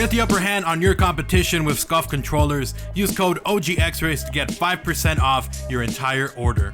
Get the upper hand on your competition with SCUF controllers. Use code OGXRAYZ to get 5% off your entire order.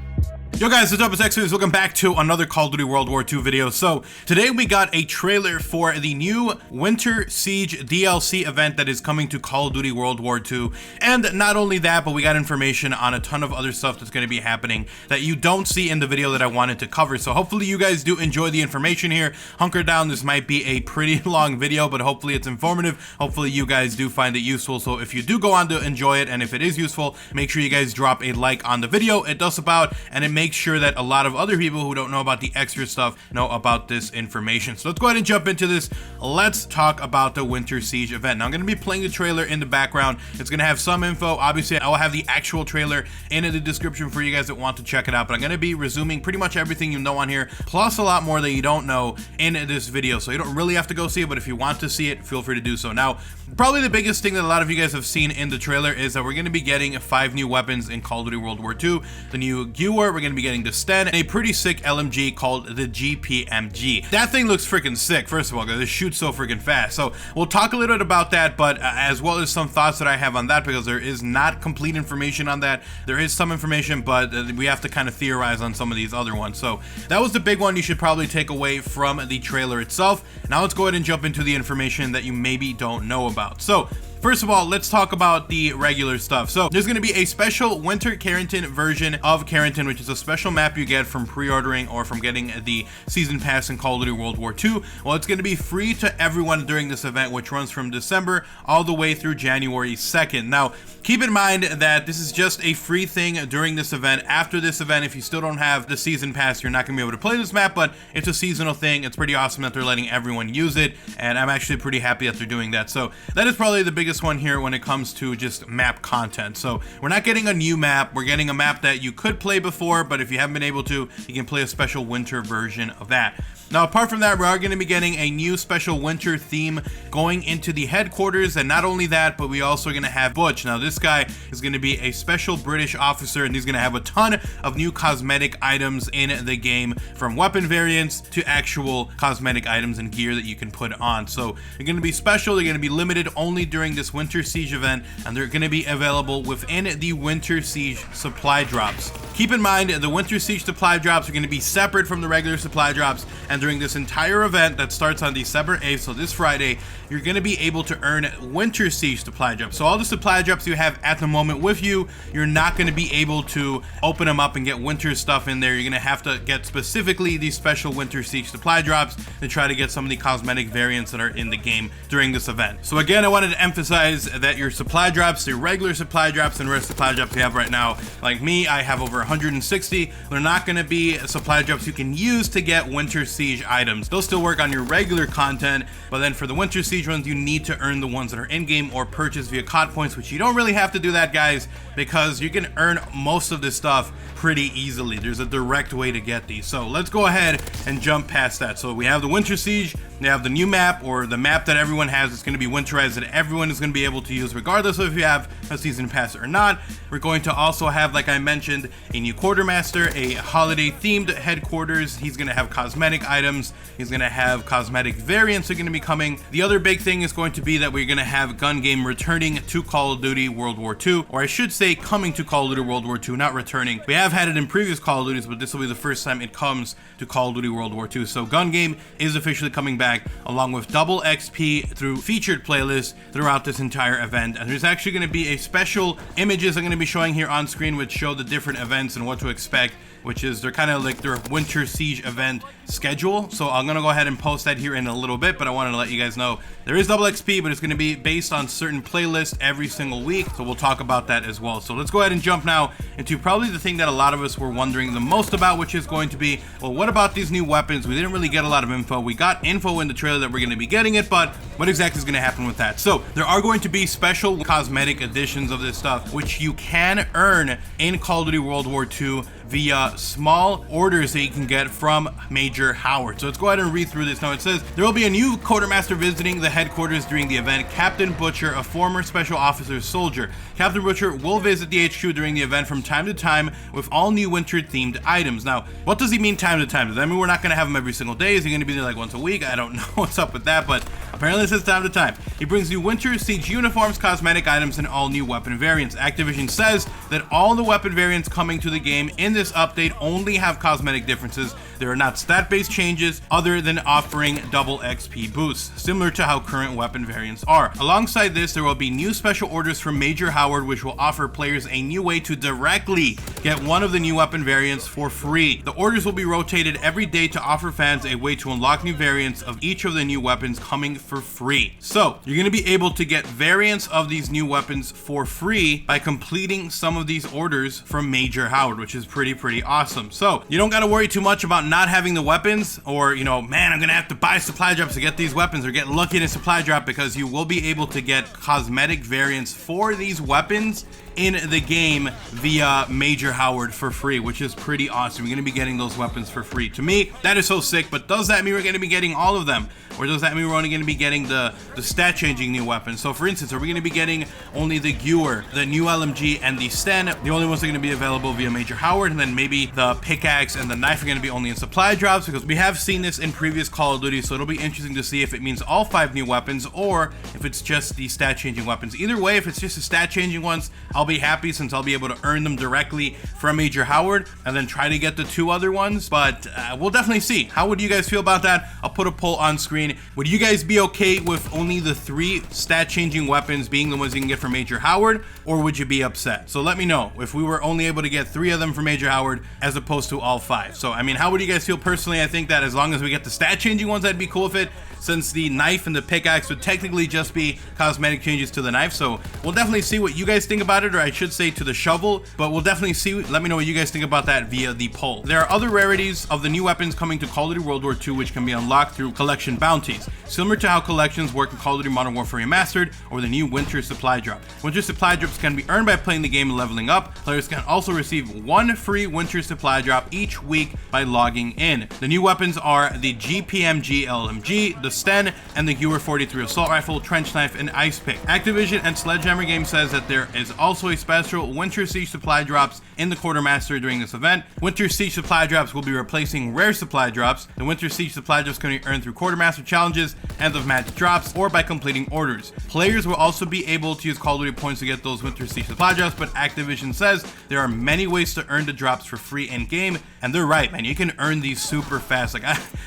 Yo guys, what's up? It's XRAYZ. Welcome back to another Call of Duty World War II video. So today we got a trailer for the new Winter Siege DLC event that is coming to Call of Duty World War II. And not only that, but we got information on a ton of other stuff that's going to be happening that you don't see in the video that I wanted to cover. So hopefully you guys do enjoy the information here. Hunker down. This might be a pretty long video, but hopefully it's informative. Hopefully you guys do find it useful. So if you do go on to enjoy it, and if it is useful, make sure you guys drop a like on the video. It does help out, and it makes sure that a lot of other people who don't know about the extra stuff know about this information. So let's go ahead and jump into this. Let's talk about the Winter Siege event. Now I'm going to be playing the trailer in the background. It's going to have some info. Obviously I will have the actual trailer in the description for you guys that want to check it out, but I'm going to be resuming pretty much everything you know on here, plus a lot more that you don't know in this video. So you don't really have to go see it, but if you want to see it, feel free to do so. Now, probably the biggest thing that a lot of you guys have seen in the trailer is that we're going to be getting 5 new weapons in Call of Duty World War II. The new Gewehr, we're going to be getting the Sten, and a pretty sick LMG called the GPMG. That thing looks freaking sick, first of all, because it shoots so freaking fast. So we'll talk a little bit about that, but as well as some thoughts that I have on that, because there is not complete information on that. There is some information, but we have to kind of theorize on some of these other ones. So that was the big one you should probably take away from the trailer itself. Now let's go ahead and jump into the information that you maybe don't know about. So first of all, let's talk about the regular stuff. So there's going to be a special Winter Carrington version of Carrington, which is a special map you get from pre-ordering or from getting the season pass in Call of Duty World War II. Well, it's going to be free to everyone during this event, which runs from December all the way through January 2nd. Now, keep in mind that this is just a free thing during this event. After this event, if you still don't have the season pass, you're not going to be able to play this map, but it's a seasonal thing. It's pretty awesome that they're letting everyone use it, and I'm actually pretty happy that they're doing that. So that is probably the biggest one here when it comes to just map content. So we're not getting a new map, we're getting a map that you could play before, but if you haven't been able to, you can play a special winter version of that. Now, apart from that, we are going to be getting a new special winter theme going into the headquarters, and not only that, but we also are going to have Butch. Now, this guy is going to be a special British officer, and he's going to have a ton of new cosmetic items in the game, from weapon variants to actual cosmetic items and gear that you can put on. So they're going to be special, they're going to be limited only during this Winter Siege event, and they're going to be available within the Winter Siege supply drops. Keep in mind, the Winter Siege supply drops are going to be separate from the regular supply drops, and during this entire event that starts on December 8th, so this Friday, you're going to be able to earn Winter Siege supply drops. So all the supply drops you have at the moment with you, you're not going to be able to open them up and get winter stuff in there. You're going to have to get specifically these special Winter Siege supply drops to try to get some of the cosmetic variants that are in the game during this event. So again, I wanted to emphasize that your supply drops, your regular supply drops and rare supply drops you have right now, like me, I have over 160. They're not going to be supply drops you can use to get Winter Siege items. They'll still work on your regular content, but then for the Winter Siege ones, you need to earn the ones that are in-game or purchase via COD points, which you don't really have to do that, guys, because you can earn most of this stuff pretty easily. There's a direct way to get these. So let's go ahead and jump past that. So we have the Winter Siege, we have the new map, or the map that everyone has. It's going to be winterized, that everyone is going to be able to use regardless of if you have a season pass or not. We're going to also have, like I mentioned, a new quartermaster, a holiday themed headquarters. He's going to have cosmetic items, he's going to have cosmetic variants that are going to be coming. The other big thing is going to be that we're going to have gun game returning to Call of Duty World War II, or I should say coming to Call of Duty World War II, not returning. We have had it in previous Call of Duties, but this will be the first time it comes to Call of Duty World War II. So gun game is officially coming back, along with double XP through featured playlists throughout this entire event. And there's actually going to be a special images I'm going to be showing here on screen, which show the different events and what to expect, which is they're kind of like their Winter Siege event schedule. So I'm going to go ahead and post that here in a little bit, but I wanted to let you guys know there is double XP, but it's going to be based on certain playlists every single week. So we'll talk about that as well. So let's go ahead and jump now into probably the thing that a lot of us were wondering the most about, which is going to be, well, what about these new weapons? We didn't really get a lot of info. We got info in the trailer that we're going to be getting it, but what exactly is going to happen with that? So there are going to be special cosmetic editions of this stuff, which you can earn in Call of Duty World War II via small orders that you can get from Major Howard. So let's go ahead and read through this. Now it says, there will be a new quartermaster visiting the headquarters during the event, Captain Butcher, a former special officer soldier. Captain Butcher will visit the HQ during the event from time to time with all new winter themed items. Now, what does he mean time to time? Does that mean we're not going to have him every single day? Is he going to be there like once a week? I don't know what's up with that, but apparently says time to time. It brings you Winter Siege uniforms, cosmetic items, and all new weapon variants. Activision says that all the weapon variants coming to the game in this update only have cosmetic differences. There are not stat-based changes other than offering double XP boosts, similar to how current weapon variants are. Alongside this, there will be new special orders from Major Howard, which will offer players a new way to directly get one of the new weapon variants for free. The orders will be rotated every day to offer fans a way to unlock new variants of each of the new weapons coming for free. So you're going to be able to get variants of these new weapons for free by completing some of these orders from Major Howard, which is pretty awesome. So you don't got to worry too much about not having the weapons, or man, I'm gonna have to buy supply drops to get these weapons, or get lucky in a supply drop, because you will be able to get cosmetic variants for these weapons in the game via Major Howard for free, which is pretty awesome. We're gonna be getting those weapons for free. To me, that is so sick. But does that mean we're gonna be getting all of them, or does that mean we're only gonna be getting the stat changing new weapons? So for instance, are we gonna be getting only the Gewehr, the new LMG, and the Sten? The only ones that are gonna be available via Major Howard, and then maybe the pickaxe and the knife are gonna be only in supply drops, because we have seen this in previous Call of Duty. So it'll be interesting to see if it means all 5 new weapons, or if it's just the stat changing weapons. Either way, if it's just the stat changing ones, I'll be happy, since I'll be able to earn them directly from Major Howard and then try to get the 2 other ones. But we'll definitely see. How would you guys feel about that? I'll put a poll on screen. Would you guys be okay with only the 3 stat changing weapons being the ones you can get from Major Howard, or would you be upset? So let me know if we were only able to get 3 of them from Major Howard as opposed to all 5. So I mean, how would you guys feel? Personally, I think that as long as we get the stat changing ones, I'd be cool with it, since the knife and the pickaxe would technically just be cosmetic changes to the knife. So we'll definitely see what you guys think about it, or I should say to the shovel, but we'll definitely see. Let me know what you guys think about that via the poll. There are other rarities of the new weapons coming to Call of Duty World War II, which can be unlocked through collection bounties, similar to how collections work in Call of Duty Modern Warfare Remastered or the new Winter Supply Drop. Winter Supply Drops can be earned by playing the game and leveling up. Players can also receive 1 free Winter Supply Drop each week by logging in. The new weapons are the GPMG LMG, the Sten, and the Gewehr 43 Assault Rifle, Trench Knife, and Ice Pick. Activision and Sledgehammer Games says that there is also a special Winter Siege Supply Drops in the Quartermaster during this event. Winter Siege Supply Drops will be replacing rare supply drops. The Winter Siege Supply Drops can be earned through Quartermaster challenges, end of match drops, or by completing orders. Players will also be able to use Call of Duty points to get those Winter Siege Supply Drops, but Activision says there are many ways to earn the drops for free in game, and they're right, man. You can earn these super fast. Like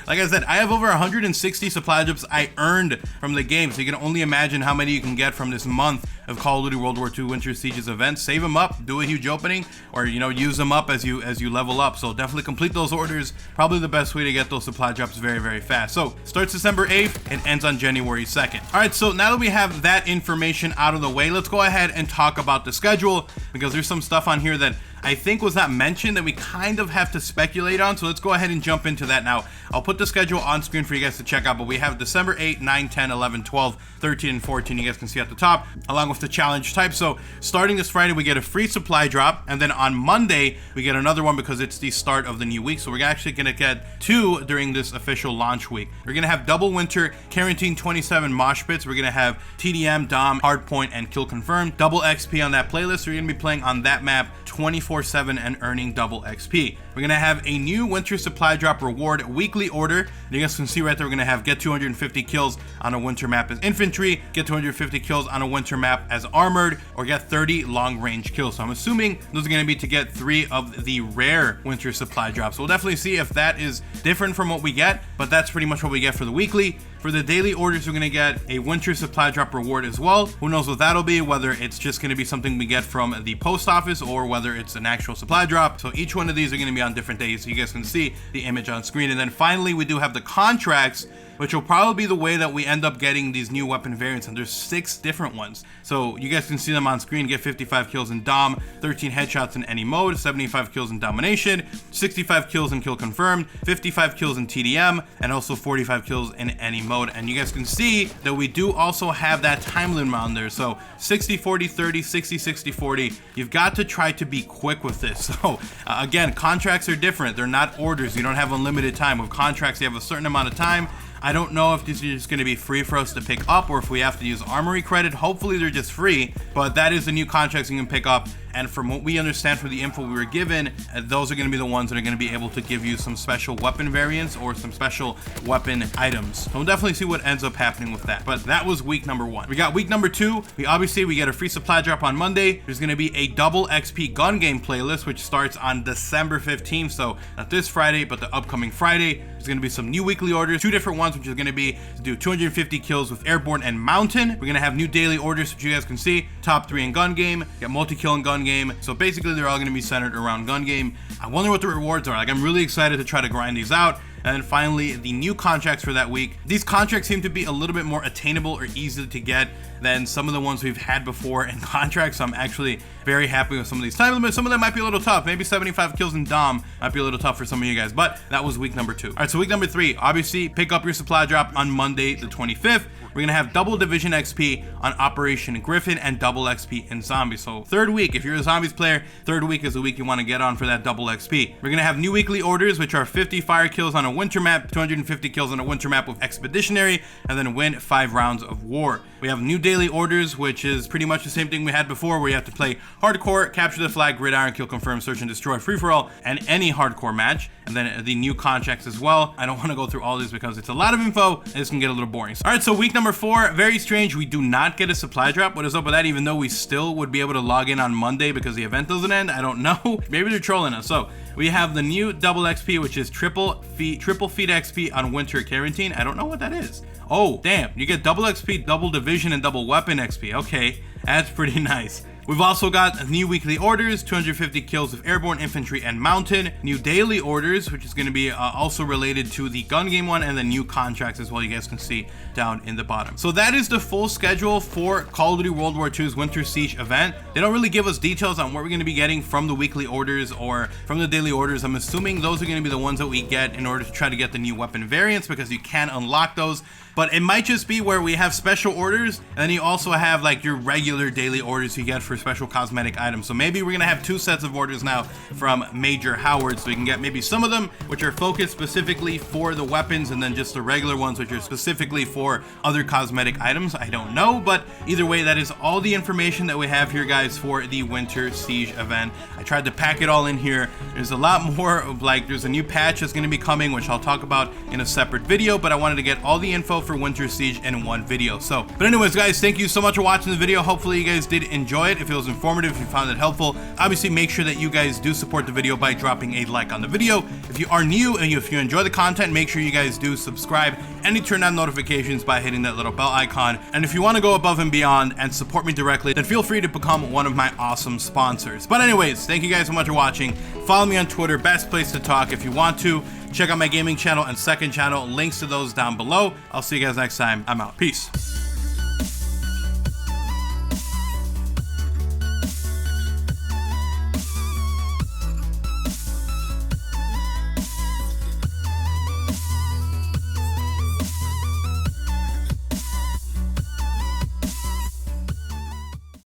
I said, I have over 160 supply drops I earned from the game, so you can only imagine how many you can get from this month of Call of Duty World War II Winter Siege's events. Save them up, do a huge opening, or use them up as you level up. So definitely complete those orders. Probably the best way to get those supply drops very fast. So starts December 8th and ends on January 2nd. All right, so now that we have that information out of the way, let's go ahead and talk about the schedule, because there's some stuff on here that I think was not mentioned that we kind of have to speculate on. So let's go ahead and jump into that now. I'll put the schedule on screen for you guys to check out, but we have December 8, 9, 10, 11, 12, 13, and 14. You guys can see at the top, along with the challenge type. So starting this Friday, we get a free supply drop, and then on Monday, we get another one because it's the start of the new week. So we're actually going to get 2 during this official launch week. We're going to have double winter Quarantine 27 mosh pits. We're going to have TDM, Dom, Hardpoint, and Kill Confirmed. Double XP on that playlist. So you're going to be playing on that map 24/7 and earning double XP. We're gonna have a new Winter Supply Drop reward weekly order. And you guys can see right there, we're gonna have get 250 kills on a winter map as infantry, get 250 kills on a winter map as armored, or get 30 long range kills. So I'm assuming those are gonna be to get 3 of the rare Winter Supply Drops. We'll definitely see if that is different from what we get, but that's pretty much what we get for the weekly. For the daily orders, we're gonna get a Winter Supply Drop reward as well. Who knows what that'll be, whether it's just gonna be something we get from the post office or whether it's an actual supply drop. So each one of these are gonna be on different days, so you guys can see the image on screen. And then finally, we do have the contracts, which will probably be the way that we end up getting these new weapon variants, and there's 6 different ones. So you guys can see them on screen. Get 55 kills in Dom, 13 headshots in any mode, 75 kills in Domination, 65 kills in Kill Confirmed, 55 kills in TDM, and also 45 kills in any mode. And you guys can see that we do also have that time limit on there. So 60, 40, 30, 60, 60, 40. You've got to try to be quick with this. So again, contracts are different. They're not orders. You don't have unlimited time. With contracts, you have a certain amount of time. I don't know if these are just going to be free for us to pick up or if we have to use Armory credit. Hopefully they're just free, but that is the new contracts you can pick up and from what we understand from the info we were given, those are going to be the ones that are going to be able to give you some special weapon variants or some special weapon items. So we'll definitely see what ends up happening with that. But that was week number 1. We got week number 2. We get a free supply drop on Monday. There's going to be a double XP gun game playlist, which starts on December 15th. So not this Friday, but the upcoming Friday. There's going to be some new weekly orders, 2 different ones, which is going to be to do 250 kills with airborne and mountain. We're going to have new daily orders, which you guys can see. Top 3 in gun game, get multi-kill in gun game. So basically they're all going to be centered around gun game. I wonder what the rewards are. Like, I'm really excited to try to grind these out. And then finally, the new contracts for that week. These contracts seem to be a little bit more attainable or easy to get than some of the ones we've had before in contracts. So I'm actually very happy with some of these time limits. Some of them might be a little tough. Maybe 75 kills in Dom might be a little tough for some of you guys, but that was week number 2. All right, so week number 3, obviously pick up your supply drop on Monday, the 25th. We're gonna have double division XP on Operation Griffin and double XP in Zombies. So 3rd week, if you're a Zombies player, 3rd week is the week you wanna get on for that double XP. We're gonna have new weekly orders, which are 50 fire kills on a winter map, 250 kills on a winter map with Expeditionary, and then win 5 rounds of war. We have new daily orders, which is pretty much the same thing we had before, where you have to play hardcore, capture the flag, gridiron, kill confirm, search and destroy, free-for-all, and any hardcore match. And then the new contracts as well. I don't want to go through all these because it's a lot of info and this can get a little boring. All right, so week number 4, very strange. We do not get a supply drop. What is up with that? Even though we still would be able to log in on Monday because the event doesn't end. I don't know. Maybe they're trolling us. So we have the new double XP, which is triple feet XP on winter quarantine. I don't know what that is. Oh, damn. You get double XP, double division, and double weapon XP. Okay, that's pretty nice. We've also got new weekly orders, 250 kills with airborne, infantry, and mountain. New daily orders, which is going to be also related to the gun game one, and the new contracts as well, you guys can see down in the bottom. So that is the full schedule for Call of Duty World War II's Winter Siege event. They don't really give us details on what we're going to be getting from the weekly orders or from the daily orders. I'm assuming those are going to be the ones that we get in order to try to get the new weapon variants, because you can unlock those. But it might just be where we have special orders, and then you also have like your regular daily orders you get for special cosmetic items. So maybe we're gonna have 2 sets of orders now from Major Howard, so we can get maybe some of them which are focused specifically for the weapons, and then just the regular ones which are specifically for other cosmetic items. I don't know, but either way, that is all the information that we have here, guys, for the Winter Siege event. I tried to pack it all in here. There's a lot more of, like, there's a new patch that's gonna be coming, which I'll talk about in a separate video, but I wanted to get all the info for Winter Siege in one video. So, but anyways, guys, thank you so much for watching the video. Hopefully you guys did enjoy it. If it was informative, if you found it helpful, obviously make sure that you guys do support the video by dropping a like on the video. If you are new and if you enjoy the content, make sure you guys do subscribe and you turn on notifications by hitting that little bell icon. And if you want to go above and beyond and support me directly, then feel free to become one of my awesome sponsors. But anyways, thank you guys so much for watching. Follow me on Twitter, best place to talk. If you want to, check out my gaming channel and second channel, links to those down below. I'll see you guys next time. I'm out. Peace.